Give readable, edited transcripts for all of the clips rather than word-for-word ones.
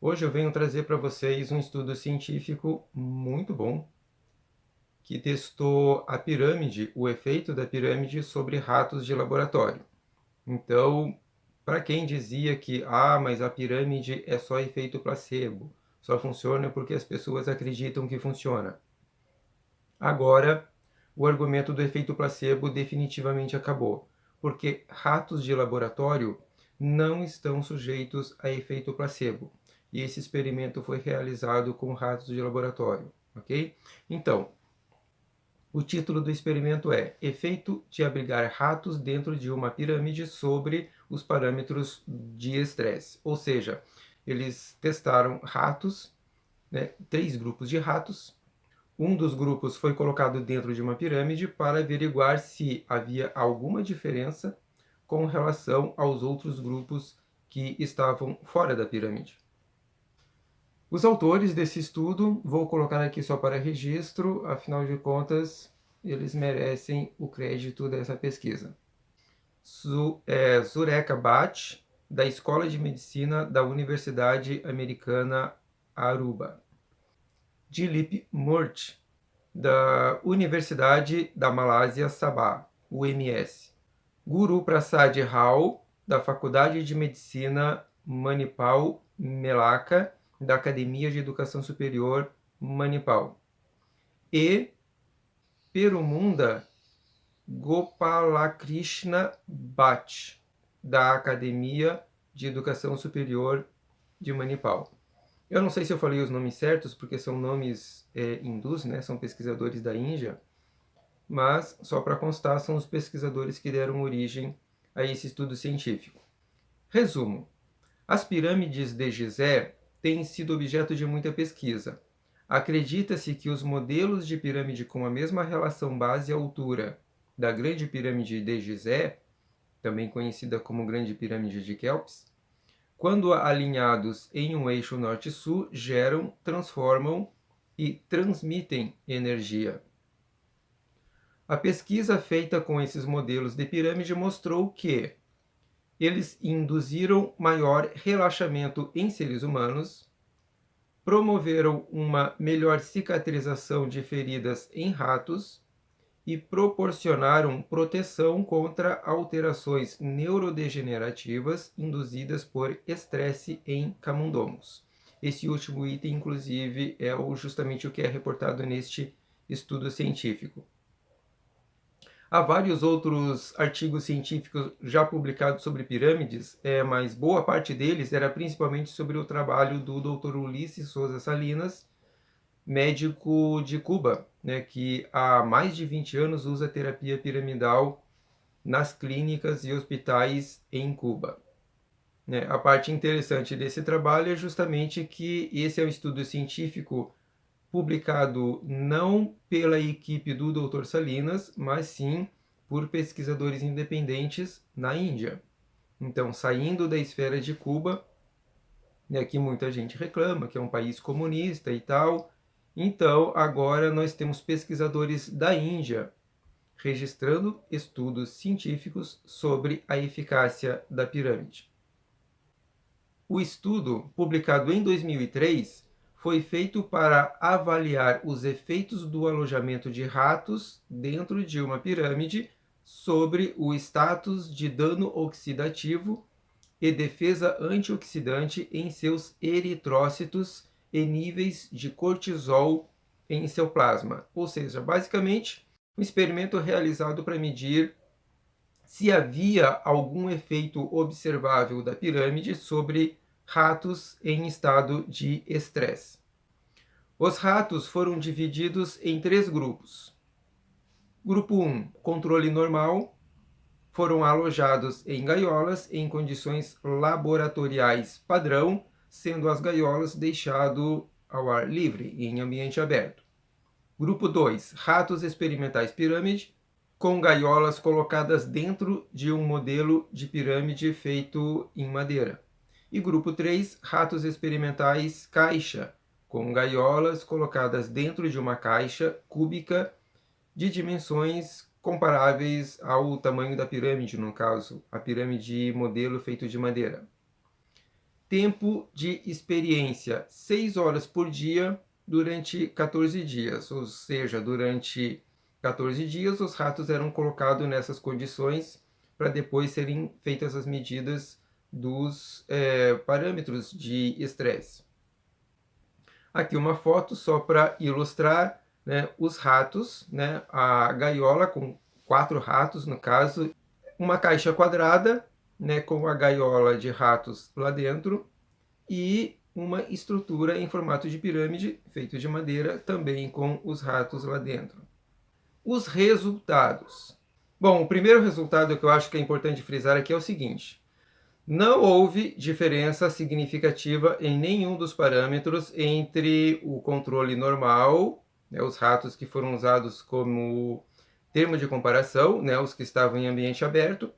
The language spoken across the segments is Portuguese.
Hoje eu venho trazer para vocês um estudo científico muito bom que testou a pirâmide, o efeito da pirâmide sobre ratos de laboratório. Então, para quem dizia que mas a pirâmide é só efeito placebo, só funciona porque as pessoas acreditam que funciona. Agora, o argumento do efeito placebo definitivamente acabou, porque ratos de laboratório não estão sujeitos a efeito placebo. E esse experimento foi realizado com ratos de laboratório, ok? Então, o título do experimento é Efeito de abrigar ratos dentro de uma pirâmide sobre os parâmetros de estresse. Ou seja, eles testaram ratos, 3 grupos de ratos. Um dos grupos foi colocado dentro de uma pirâmide para averiguar se havia alguma diferença com relação aos outros grupos que estavam fora da pirâmide. Os autores desse estudo, vou colocar aqui só para registro, afinal de contas, eles merecem o crédito dessa pesquisa. Zureka Bhatt, da Escola de Medicina da Universidade Americana Aruba. Dilip Murty, da Universidade da Malásia Sabah, UMS. Guru Prasad Rao, da Faculdade de Medicina Manipal Melaka, da Academia de Educação Superior Manipal. E Perumunda Gopalakrishna Bhatt, da Academia de Educação Superior de Manipal. Eu não sei se eu falei os nomes certos, porque são nomes hindus, né? São pesquisadores da Índia, mas, só para constar, são os pesquisadores que deram origem a esse estudo científico. Resumo: as pirâmides de Gizé têm sido objeto de muita pesquisa. Acredita-se que os modelos de pirâmide com a mesma relação base-altura da Grande Pirâmide de Gizé, também conhecida como Grande Pirâmide de Kelps, quando alinhados em um eixo norte-sul, geram, transformam e transmitem energia. A pesquisa feita com esses modelos de pirâmide mostrou que eles induziram maior relaxamento em seres humanos, promoveram uma melhor cicatrização de feridas em ratos e proporcionaram proteção contra alterações neurodegenerativas induzidas por estresse em camundongos. Esse último item, inclusive, é justamente o que é reportado neste estudo científico. Há vários outros artigos científicos já publicados sobre pirâmides, mas boa parte deles era principalmente sobre o trabalho do Dr. Ulisses Souza Salinas, médico de Cuba, que há mais de 20 anos usa terapia piramidal nas clínicas e hospitais em Cuba. A parte interessante desse trabalho é justamente que esse é um estudo científico publicado não pela equipe do Dr. Salinas, mas sim por pesquisadores independentes na Índia. Então, saindo da esfera de Cuba, que muita gente reclama que é um país comunista e tal, então agora nós temos pesquisadores da Índia registrando estudos científicos sobre a eficácia da pirâmide. O estudo, publicado em 2003, foi feito para avaliar os efeitos do alojamento de ratos dentro de uma pirâmide sobre o status de dano oxidativo e defesa antioxidante em seus eritrócitos e níveis de cortisol em seu plasma. Ou seja, basicamente, um experimento realizado para medir se havia algum efeito observável da pirâmide sobre ratos em estado de estresse. Os ratos foram divididos em 3 grupos. Grupo 1, controle normal, foram alojados em gaiolas em condições laboratoriais padrão, sendo as gaiolas deixado ao ar livre, em ambiente aberto. Grupo 2, ratos experimentais pirâmide, com gaiolas colocadas dentro de um modelo de pirâmide feito em madeira. E grupo 3, ratos experimentais caixa, com gaiolas colocadas dentro de uma caixa cúbica de dimensões comparáveis ao tamanho da pirâmide, no caso, a pirâmide modelo feito de madeira. Tempo de experiência, 6 horas por dia durante 14 dias, ou seja, durante 14 dias os ratos eram colocados nessas condições para depois serem feitas as medidas dos parâmetros de estresse. Aqui uma foto só para ilustrar, né, os ratos, né, a gaiola com 4 ratos no caso, uma caixa quadrada, né, com a gaiola de ratos lá dentro e uma estrutura em formato de pirâmide, feito de madeira, também com os ratos lá dentro. Os resultados. Bom, o primeiro resultado que eu acho que é importante frisar aqui é o seguinte: não houve diferença significativa em nenhum dos parâmetros entre o controle normal, né, os ratos que foram usados como termo de comparação, né, os que estavam em ambiente aberto,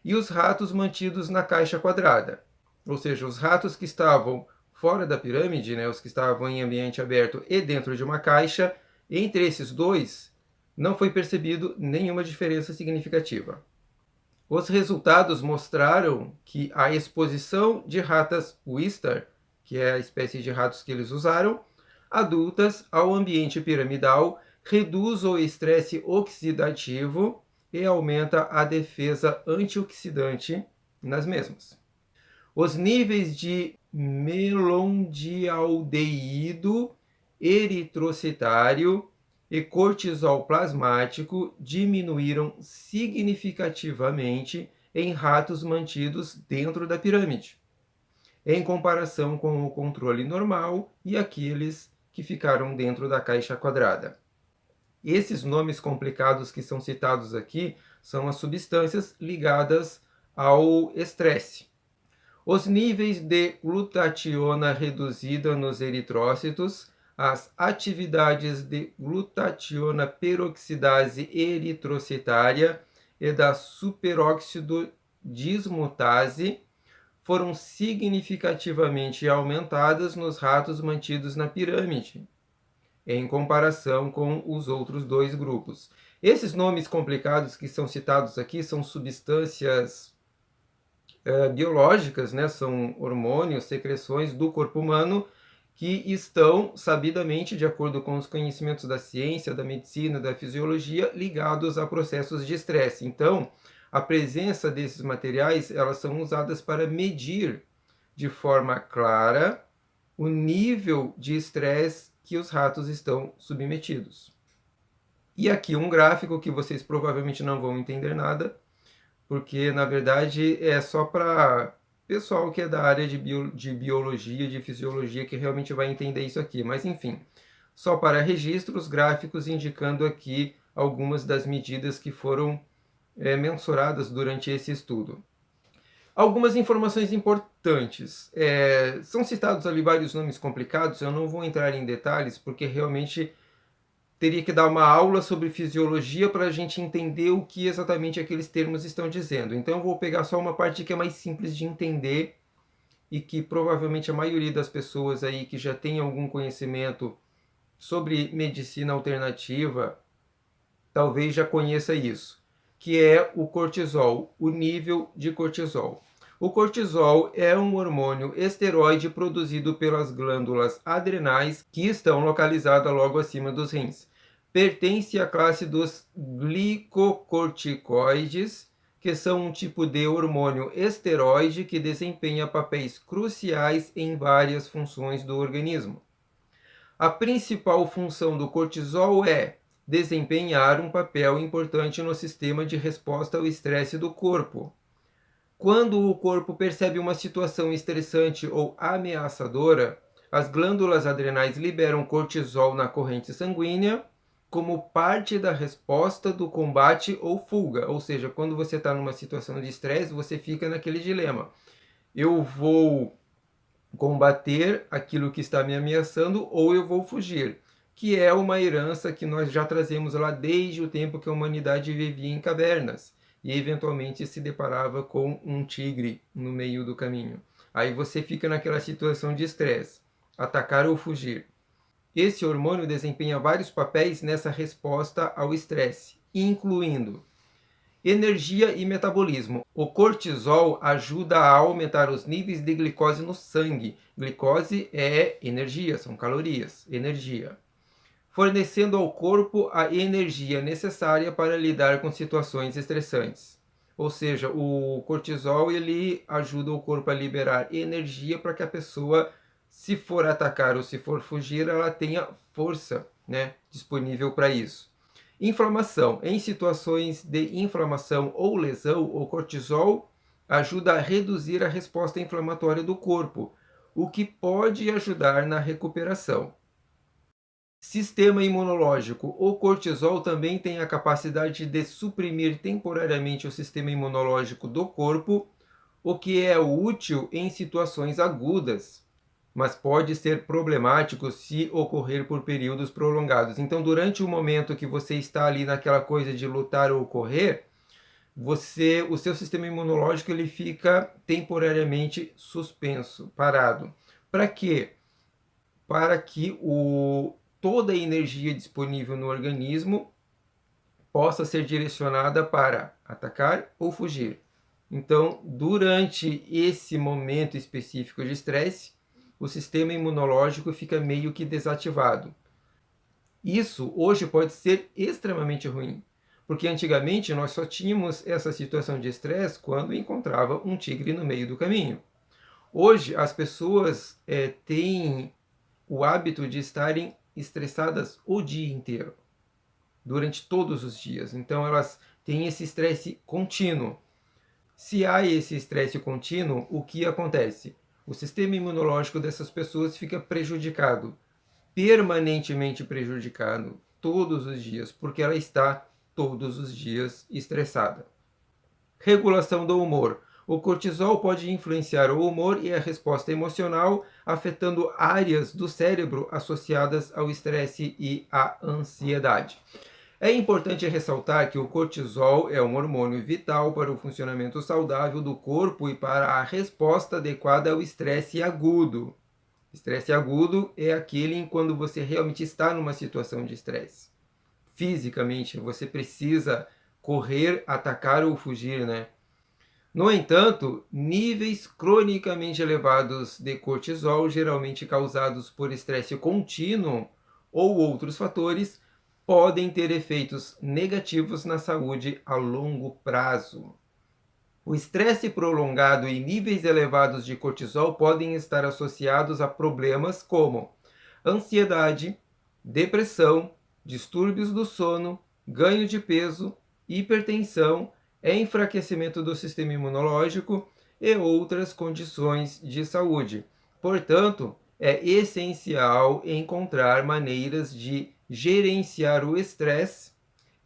e os ratos mantidos na caixa quadrada. Ou seja, os ratos que estavam fora da pirâmide, né, os que estavam em ambiente aberto e dentro de uma caixa, entre esses dois, não foi percebido nenhuma diferença significativa. Os resultados mostraram que a exposição de ratas Wistar, que é a espécie de ratos que eles usaram, adultas ao ambiente piramidal, reduz o estresse oxidativo e aumenta a defesa antioxidante nas mesmas. Os níveis de melondialdeído eritrocitário e cortisol plasmático diminuíram significativamente em ratos mantidos dentro da pirâmide, em comparação com o controle normal e aqueles que ficaram dentro da caixa quadrada. Esses nomes complicados que são citados aqui são as substâncias ligadas ao estresse. Os níveis de glutationa reduzida nos eritrócitos, as atividades de glutationa peroxidase eritrocitária e da superóxido dismutase foram significativamente aumentadas nos ratos mantidos na pirâmide, em comparação com os outros dois grupos. Esses nomes complicados que são citados aqui são substâncias biológicas, né? São hormônios, secreções do corpo humano que estão sabidamente, de acordo com os conhecimentos da ciência, da medicina, da fisiologia, ligados a processos de estresse. Então, a presença desses materiais, elas são usadas para medir de forma clara o nível de estresse que os ratos estão submetidos. E aqui um gráfico que vocês provavelmente não vão entender nada, porque na verdade é só para pessoal que é da área de biologia, de fisiologia, que realmente vai entender isso aqui. Mas enfim, só para registros gráficos indicando aqui algumas das medidas que foram mensuradas durante esse estudo. Algumas informações importantes. São citados ali vários nomes complicados, eu não vou entrar em detalhes, porque realmente teria que dar uma aula sobre fisiologia para a gente entender o que exatamente aqueles termos estão dizendo. Então eu vou pegar só uma parte que é mais simples de entender e que provavelmente a maioria das pessoas aí que já tem algum conhecimento sobre medicina alternativa talvez já conheça isso, que é o cortisol, o nível de cortisol. O cortisol é um hormônio esteroide produzido pelas glândulas adrenais que estão localizadas logo acima dos rins. Pertence à classe dos glicocorticoides, que são um tipo de hormônio esteroide que desempenha papéis cruciais em várias funções do organismo. A principal função do cortisol é desempenhar um papel importante no sistema de resposta ao estresse do corpo. Quando o corpo percebe uma situação estressante ou ameaçadora, as glândulas adrenais liberam cortisol na corrente sanguínea como parte da resposta do combate ou fuga. Ou seja, quando você está numa situação de estresse, você fica naquele dilema. Eu vou combater aquilo que está me ameaçando ou eu vou fugir, que é uma herança que nós já trazemos lá desde o tempo que a humanidade vivia em cavernas e eventualmente se deparava com um tigre no meio do caminho. Aí você fica naquela situação de estresse, atacar ou fugir. Esse hormônio desempenha vários papéis nessa resposta ao estresse, incluindo Energia e metabolismo. O cortisol ajuda a aumentar os níveis de glicose no sangue. Glicose é energia, são calorias, energia. Fornecendo ao corpo a energia necessária para lidar com situações estressantes. Ou seja, o cortisol ele ajuda o corpo a liberar energia para que a pessoa, se for atacar ou se for fugir, ela tenha força, né, disponível para isso. Inflamação. Em situações de inflamação ou lesão, o cortisol ajuda a reduzir a resposta inflamatória do corpo, o que pode ajudar na recuperação. Sistema imunológico. O cortisol também tem a capacidade de suprimir temporariamente o sistema imunológico do corpo, o que é útil em situações agudas, mas pode ser problemático se ocorrer por períodos prolongados. Então, durante o momento que você está ali naquela coisa de lutar ou correr, o seu sistema imunológico ele fica temporariamente suspenso, parado. Para quê? Para que toda a energia disponível no organismo possa ser direcionada para atacar ou fugir. Então, durante esse momento específico de estresse, o sistema imunológico fica meio que desativado. Isso hoje pode ser extremamente ruim, porque antigamente nós só tínhamos essa situação de estresse quando encontrava um tigre no meio do caminho. Hoje as pessoas têm o hábito de estarem estressadas o dia inteiro, durante todos os dias. Então elas têm esse estresse contínuo. Se há esse estresse contínuo, o que acontece? O sistema imunológico dessas pessoas fica prejudicado, permanentemente prejudicado, todos os dias, porque ela está todos os dias estressada. Regulação do humor. O cortisol pode influenciar o humor e a resposta emocional, afetando áreas do cérebro associadas ao estresse e à ansiedade. É importante ressaltar que o cortisol é um hormônio vital para o funcionamento saudável do corpo e para a resposta adequada ao estresse agudo. Estresse agudo é aquele em quando você realmente está numa situação de estresse. Fisicamente, você precisa correr, atacar ou fugir, né? No entanto, níveis cronicamente elevados de cortisol, geralmente causados por estresse contínuo ou outros fatores, podem ter efeitos negativos na saúde a longo prazo. O estresse prolongado e níveis elevados de cortisol podem estar associados a problemas como ansiedade, depressão, distúrbios do sono, ganho de peso, hipertensão, enfraquecimento do sistema imunológico e outras condições de saúde. Portanto, é essencial encontrar maneiras de gerenciar o estresse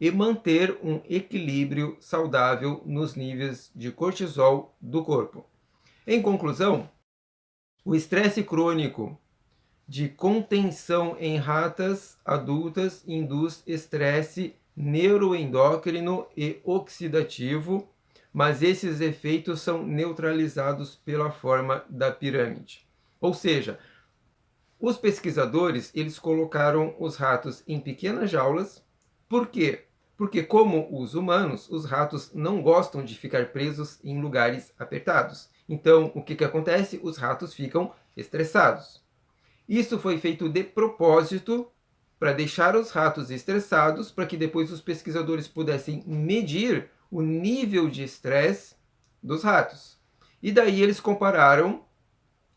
e manter um equilíbrio saudável nos níveis de cortisol do corpo. Em conclusão, o estresse crônico de contenção em ratas adultas induz estresse neuroendócrino e oxidativo, mas esses efeitos são neutralizados pela forma da pirâmide. Ou seja, os pesquisadores eles colocaram os ratos em pequenas jaulas. Por quê? Porque, como os humanos, os ratos não gostam de ficar presos em lugares apertados. Então, o que acontece? Os ratos ficam estressados. Isso foi feito de propósito para deixar os ratos estressados, para que depois os pesquisadores pudessem medir o nível de estresse dos ratos. E daí eles compararam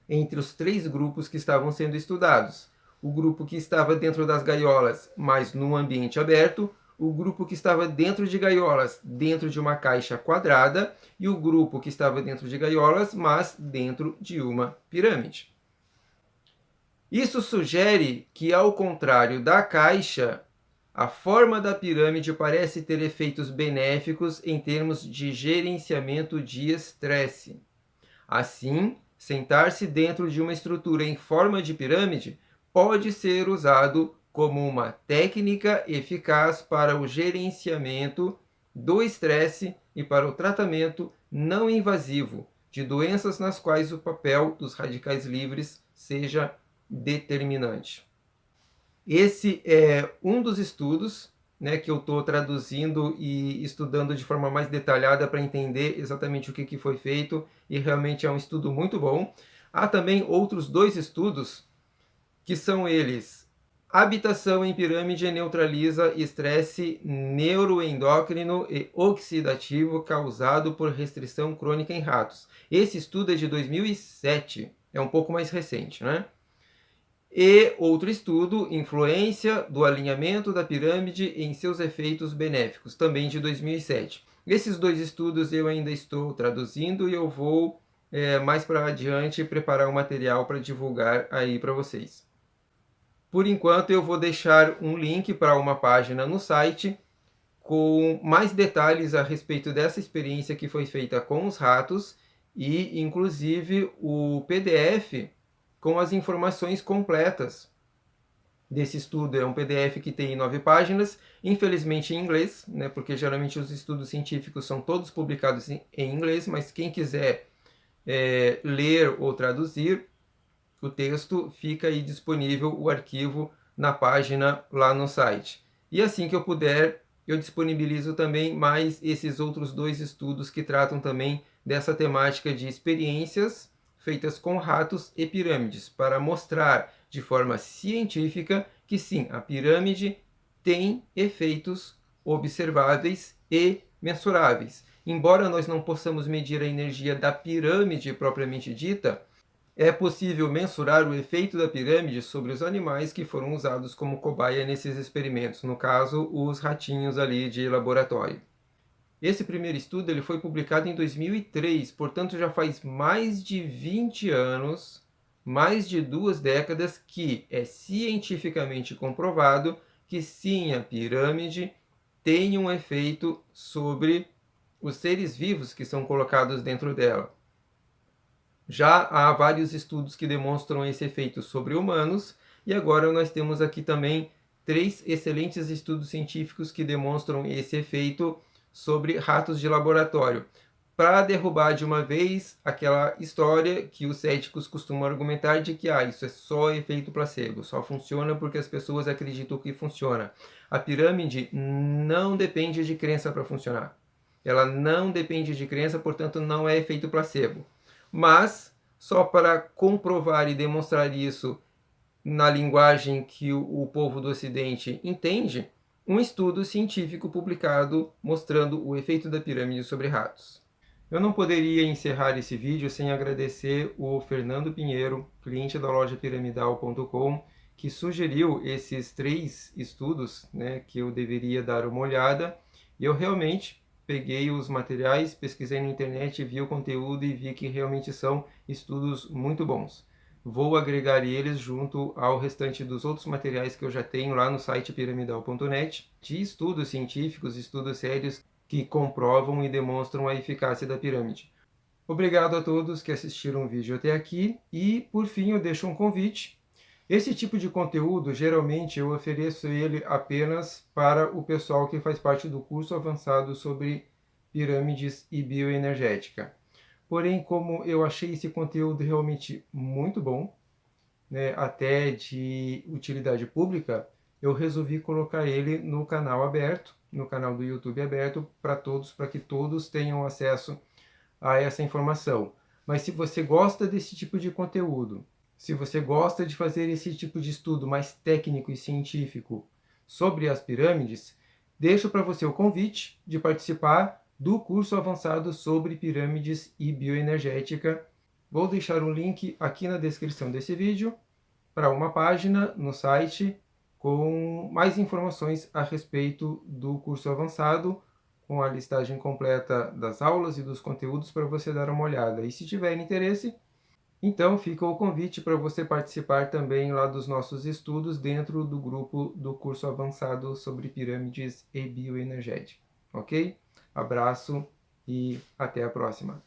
entre os 3 grupos que estavam sendo estudados. O grupo que estava dentro das gaiolas, mas num ambiente aberto, o grupo que estava dentro de gaiolas, dentro de uma caixa quadrada, e o grupo que estava dentro de gaiolas, mas dentro de uma pirâmide. Isso sugere que, ao contrário da caixa, a forma da pirâmide parece ter efeitos benéficos em termos de gerenciamento de estresse. Assim, sentar-se dentro de uma estrutura em forma de pirâmide pode ser usado como uma técnica eficaz para o gerenciamento do estresse e para o tratamento não invasivo de doenças nas quais o papel dos radicais livres seja determinante. Esse é um dos estudos, né, que eu estou traduzindo e estudando de forma mais detalhada para entender exatamente o que foi feito, e realmente é um estudo muito bom. Há também outros 2 estudos, que são eles: habitação em pirâmide neutraliza estresse neuroendócrino e oxidativo causado por restrição crônica em ratos. Esse estudo é de 2007, é um pouco mais recente, né? E outro estudo, influência do alinhamento da pirâmide em seus efeitos benéficos, também de 2007. Esses 2 estudos eu ainda estou traduzindo e eu vou mais para adiante preparar um material para divulgar aí para vocês. Por enquanto eu vou deixar um link para uma página no site com mais detalhes a respeito dessa experiência que foi feita com os ratos e inclusive o PDF com as informações completas desse estudo. É um PDF que tem 9 páginas, infelizmente em inglês, né, porque geralmente os estudos científicos são todos publicados em inglês, mas quem quiser ler ou traduzir o texto, fica aí disponível o arquivo na página lá no site. E assim que eu puder, eu disponibilizo também mais esses outros 2 estudos que tratam também dessa temática de experiências feitas com ratos e pirâmides, para mostrar de forma científica que sim, a pirâmide tem efeitos observáveis e mensuráveis. Embora nós não possamos medir a energia da pirâmide propriamente dita, é possível mensurar o efeito da pirâmide sobre os animais que foram usados como cobaia nesses experimentos, no caso, os ratinhos ali de laboratório. Esse primeiro estudo ele foi publicado em 2003, portanto já faz mais de 20 anos, mais de 2 décadas, que é cientificamente comprovado que sim, a pirâmide tem um efeito sobre os seres vivos que são colocados dentro dela. Já há vários estudos que demonstram esse efeito sobre humanos, e agora nós temos aqui também 3 excelentes estudos científicos que demonstram esse efeito sobre ratos de laboratório, para derrubar de uma vez aquela história que os céticos costumam argumentar de que isso é só efeito placebo, só funciona porque as pessoas acreditam que funciona. A pirâmide não depende de crença para funcionar. Ela não depende de crença, portanto não é efeito placebo. Mas, só para comprovar e demonstrar isso na linguagem que o povo do Ocidente entende, um estudo científico publicado mostrando o efeito da pirâmide sobre ratos. Eu não poderia encerrar esse vídeo sem agradecer o Fernando Pinheiro, cliente da loja piramidal.com, que sugeriu esses 3 estudos, né, que eu deveria dar uma olhada, e eu realmente peguei os materiais, pesquisei na internet, vi o conteúdo e vi que realmente são estudos muito bons. Vou agregar eles junto ao restante dos outros materiais que eu já tenho lá no site piramidal.net, de estudos científicos, estudos sérios que comprovam e demonstram a eficácia da pirâmide. Obrigado a todos que assistiram o vídeo até aqui e, por fim, eu deixo um convite. Esse tipo de conteúdo, geralmente, eu ofereço ele apenas para o pessoal que faz parte do curso avançado sobre pirâmides e bioenergética. Porém, como eu achei esse conteúdo realmente muito bom, né, até de utilidade pública, eu resolvi colocar ele no canal aberto, no canal do YouTube aberto para todos, para que todos tenham acesso a essa informação. Mas se você gosta desse tipo de conteúdo, se você gosta de fazer esse tipo de estudo mais técnico e científico sobre as pirâmides, deixo para você o convite de participar do curso avançado sobre pirâmides e bioenergética. Vou deixar um link aqui na descrição desse vídeo para uma página no site com mais informações a respeito do curso avançado, com a listagem completa das aulas e dos conteúdos para você dar uma olhada. E se tiver interesse, então fica o convite para você participar também lá dos nossos estudos dentro do grupo do curso avançado sobre pirâmides e bioenergética. Ok? Abraço e até a próxima.